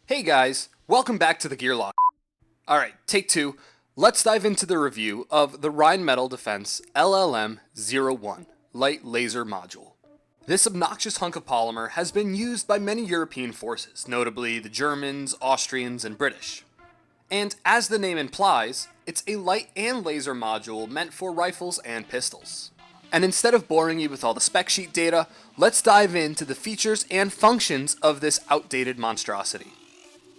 Hey guys, welcome back to the Gear.Locker. Alright, take two. Let's dive into the review of the Rheinmetall Defense LLM01 Light Laser Module. This obnoxious hunk of polymer has been used by many European forces, notably the Germans, Austrians, and British. And as the name implies, it's a light and laser module meant for rifles and pistols. And instead of boring you with all the spec sheet data, let's dive into the features and functions of this outdated monstrosity.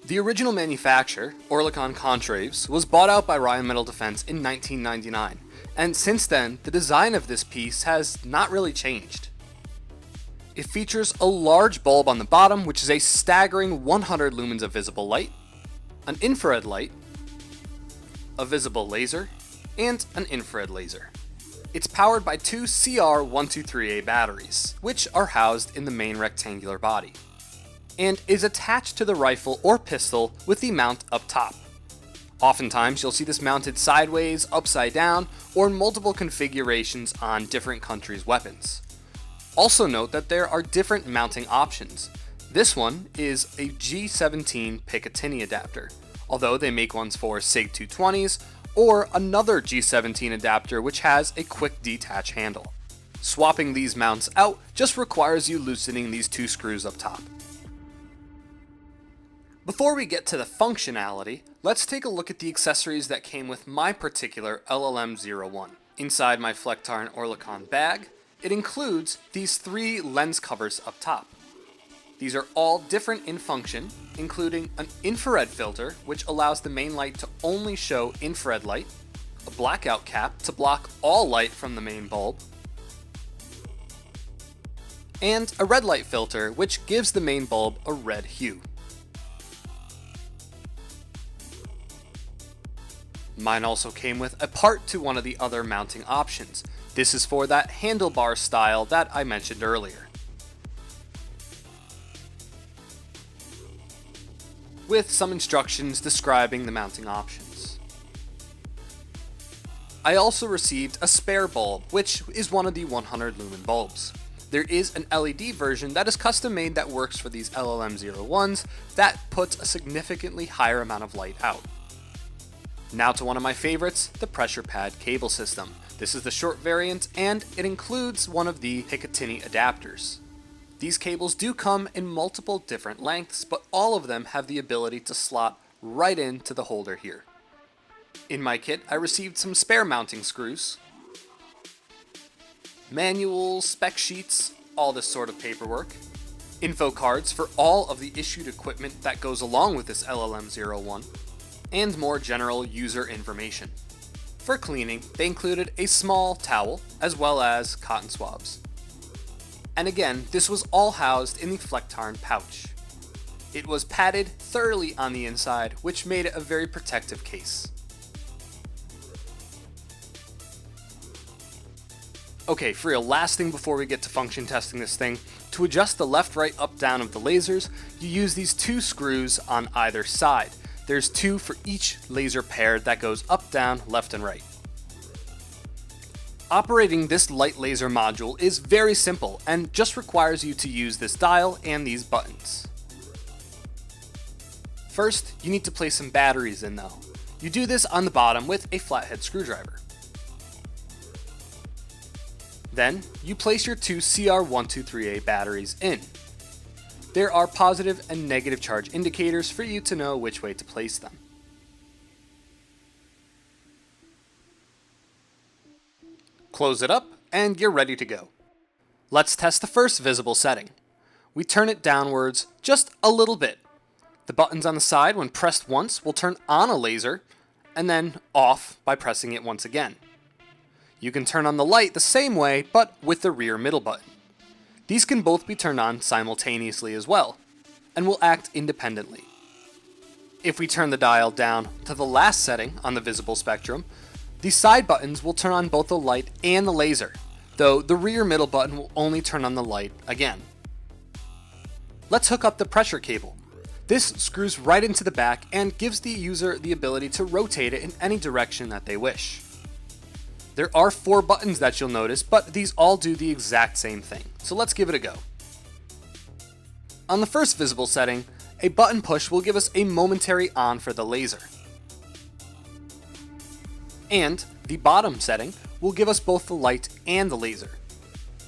The original manufacturer, Oerlikon Contraves, was bought out by Rheinmetall Defense in 1999, and since then, the design of this piece has not really changed. It features a large bulb on the bottom, which is a staggering 100 lumens of visible light, an infrared light, a visible laser, and an infrared laser. It's powered by two CR123A batteries, which are housed in the main rectangular body, and is attached to the rifle or pistol with the mount up top. Oftentimes you'll see this mounted sideways, upside down, or in multiple configurations on different countries' weapons. Also note that there are different mounting options. This one is a G17 Picatinny adapter, although they make ones for SIG 220s, or another G17 adapter which has a quick detach handle. Swapping these mounts out just requires you loosening these two screws up top. Before we get to the functionality, let's take a look at the accessories that came with my particular LLM01. Inside my Flectar and Oerlikon bag, it includes these three lens covers up top. These are all different in function, including an infrared filter, which allows the main light to only show infrared light, a blackout cap to block all light from the main bulb, and a red light filter, which gives the main bulb a red hue. Mine also came with a part to one of the other mounting options. This is for that handlebar style that I mentioned earlier, with some instructions describing the mounting options. I also received a spare bulb, which is one of the 100 lumen bulbs. There is an LED version that is custom made that works for these LLM01s that puts a significantly higher amount of light out. Now to one of my favorites, the pressure pad cable system. This is the short variant, and it includes one of the Picatinny adapters. These cables do come in multiple different lengths, but all of them have the ability to slot right into the holder here. In my kit, I received some spare mounting screws, manuals, spec sheets, all this sort of paperwork, info cards for all of the issued equipment that goes along with this LLM01, and more general user information. For cleaning, they included a small towel as well as cotton swabs. And again, this was all housed in the Flectarn pouch. It was padded thoroughly on the inside, which made it a very protective case. Okay, for real, last thing before we get to function testing this thing, to adjust the left, right, up, down of the lasers, you use these two screws on either side. There's two for each laser pair that goes up, down, left, and right. Operating this light laser module is very simple and just requires you to use this dial and these buttons. First, you need to place some batteries in though. You do this on the bottom with a flathead screwdriver. Then, you place your two CR123A batteries in. There are positive and negative charge indicators for you to know which way to place them. Close it up, and you're ready to go. Let's test the first visible setting. We turn it downwards just a little bit. The buttons on the side, when pressed once, will turn on a laser, and then off by pressing it once again. You can turn on the light the same way, but with the rear middle button. These can both be turned on simultaneously as well, and will act independently. If we turn the dial down to the last setting on the visible spectrum, the side buttons will turn on both the light and the laser, though the rear middle button will only turn on the light again. Let's hook up the pressure cable. This screws right into the back and gives the user the ability to rotate it in any direction that they wish. There are 4 buttons that you'll notice, but these all do the exact same thing, so let's give it a go. On the first visible setting, a button push will give us a momentary on for the laser. And the bottom setting will give us both the light and the laser.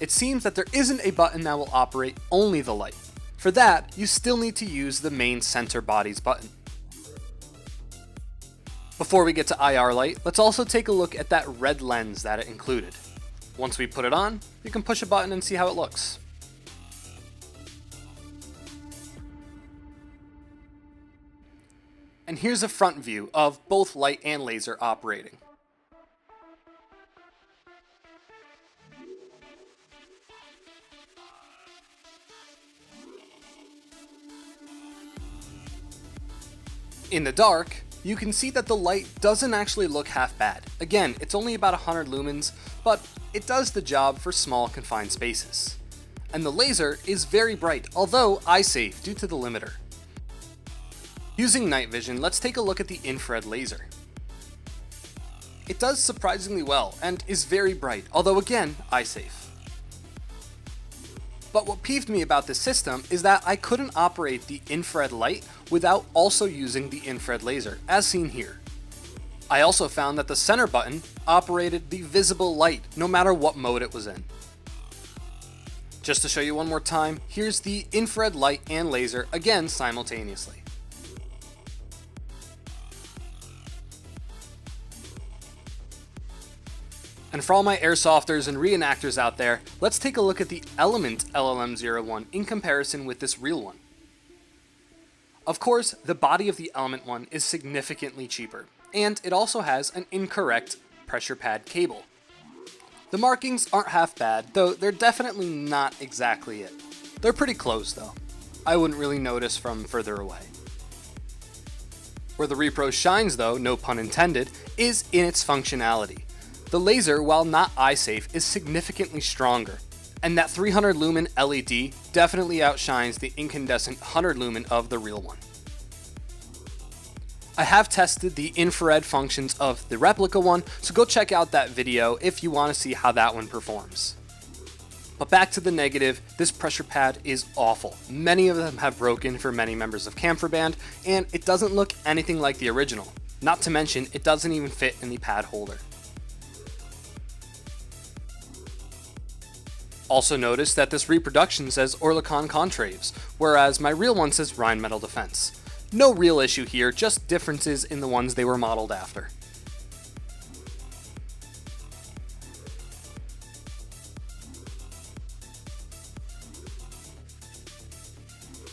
It seems that there isn't a button that will operate only the light. For that, you still need to use the main center bodies button. Before we get to IR light, let's also take a look at that red lens that it included. Once we put it on, you can push a button and see how it looks. And here's a front view of both light and laser operating. In the dark, you can see that the light doesn't actually look half bad. Again, it's only about 100 lumens, but it does the job for small confined spaces. And the laser is very bright, although eye safe due to the limiter. Using night vision, let's take a look at the infrared laser. It does surprisingly well and is very bright, although again, eye safe. But what peeved me about this system is that I couldn't operate the infrared light without also using the infrared laser, as seen here. I also found that the center button operated the visible light no matter what mode it was in. Just to show you one more time, here's the infrared light and laser again simultaneously. And for all my airsofters and reenactors out there, let's take a look at the Element LLM01 in comparison with this real one. Of course, the body of the Element one is significantly cheaper, and it also has an incorrect pressure pad cable. The markings aren't half bad, though they're definitely not exactly it. They're pretty close though. I wouldn't really notice from further away. Where the Repro shines though, no pun intended, is in its functionality. The laser, while not eye safe, is significantly stronger, and that 300 lumen LED definitely outshines the incandescent 100 lumen of the real one. I have tested the infrared functions of the replica one, so go check out that video if you want to see how that one performs. But back to the negative, this pressure pad is awful. Many of them have broken for many members of Camphor Band, and it doesn't look anything like the original. Not to mention, it doesn't even fit in the pad holder. Also notice that this reproduction says Oerlikon Contraves, whereas my real one says Rheinmetall Defense. No real issue here, just differences in the ones they were modeled after.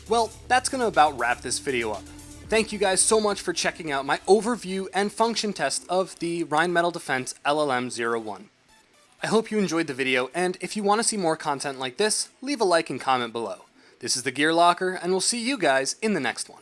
Well, that's gonna about wrap this video up. Thank you guys so much for checking out my overview and function test of the Rheinmetall Defense LLM01. I hope you enjoyed the video, and if you want to see more content like this, leave a like and comment below. This is The.Gear.Locker, and we'll see you guys in the next one.